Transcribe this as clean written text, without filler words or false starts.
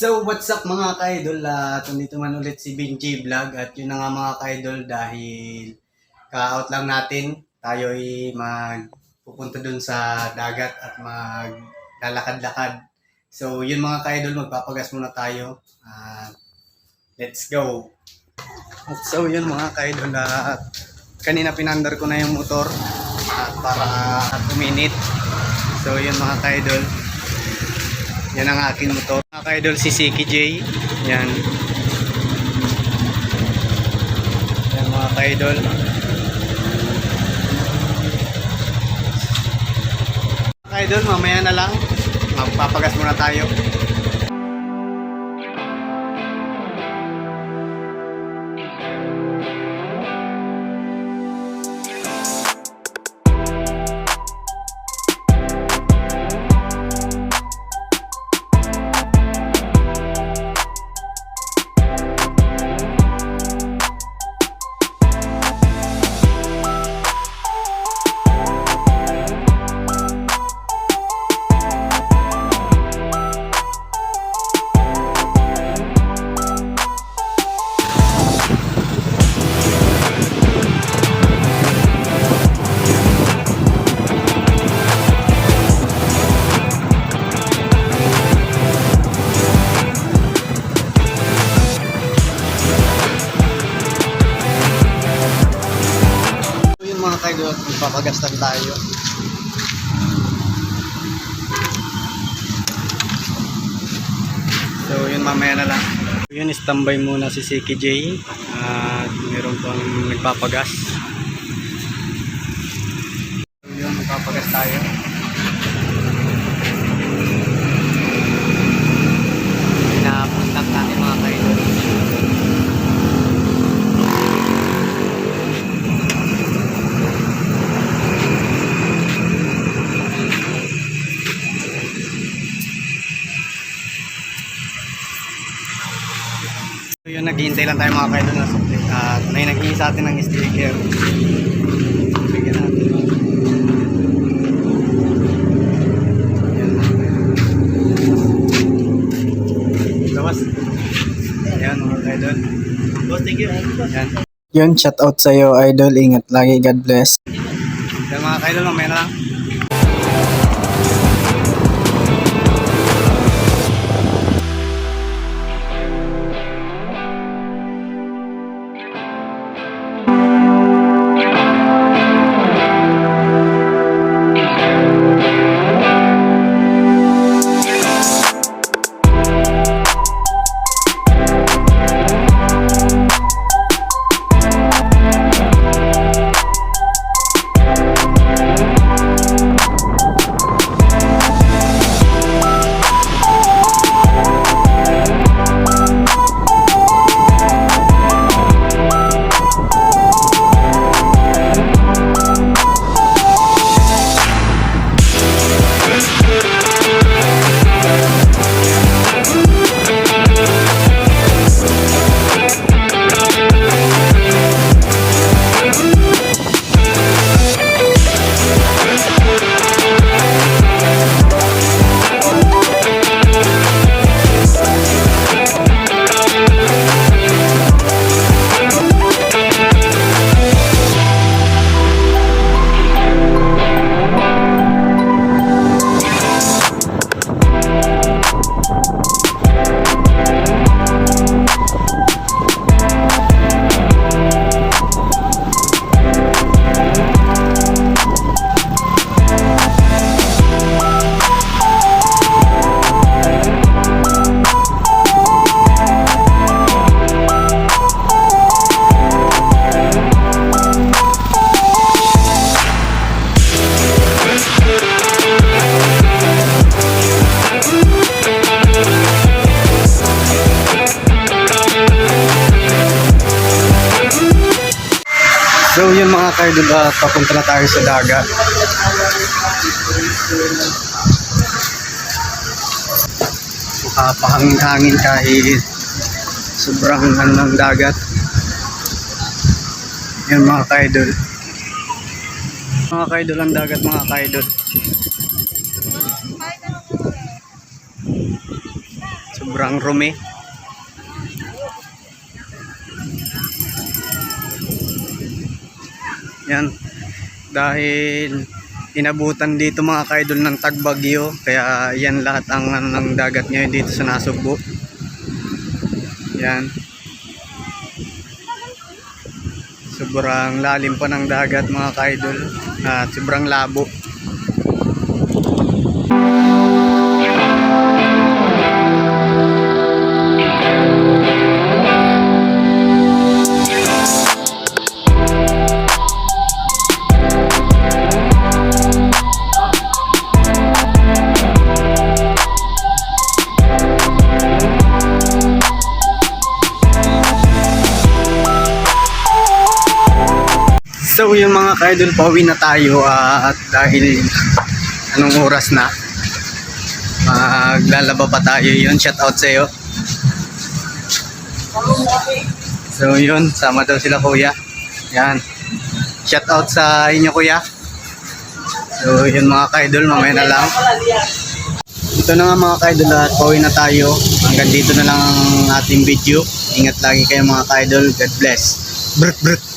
So, what's up mga ka-idol? Nandito man ulit si Benji Vlog at yun na nga mga ka-idol dahil ka-out lang natin. Tayo'y magpupunta dun sa dagat at maglalakad-lakad. So, yun mga ka-idol, magpapagas muna tayo. Let's go! At so, yun mga ka-idol, kanina pinandar ko na yung motor para uminit. So, yun mga ka-idol. Yan ang aking motor. Mga ka-idol, si Siki J. Yan. Yan mga ka-idol. Mga ka-idol, mamaya na lang. Magpapagas muna tayo. Mga kaidol, magpapagastan tayo. So yun, mamaya na lang. Yun, standby muna si Siki J at meron pang nagpapagas. So yun, magpapagas tayo. Pinapuntak natin mga kaidol. So yun, naghihintay lang tayo mga kaidol na supply at may naghihingi sa atin ng sticker. Bigyan natin. Ayan mga kaidol. Lawas. Ayan mga kaidol. Thank you. Ayan. Yun, shout out sa'yo, idol. Ingat lagi. God bless. Ayan mga kaidol, mamaya na lang. So yun mga kaidol, papunta na tayo sa dagat. Makapahangin-hangin kahit sobrang ng dagat. Yan mga kaidol. Mga kaidol ang dagat mga kaidol. Sobrang rumi. Yan. Dahil inabutan dito mga kaidol ng tagbagyo. Kaya yan lahat ang ng dagat ngayon dito sa Nasugbu. Yan. Sobrang lalim pa ng dagat mga kaidol. At sobrang labo. So yung mga kaidol, pauwi na tayo at dahil anong oras na, maglalaba pa tayo. Yun, shout out sa iyo. So yun, sama daw sila kuya. Yan, shout out sa inyo kuya. So yun mga kaidol, mamaya na lang. Ito na nga mga kaidol at pauwi na tayo. Hanggang dito na lang ang ating video. Ingat lagi kayo mga kaidol. God bless. Brut brut.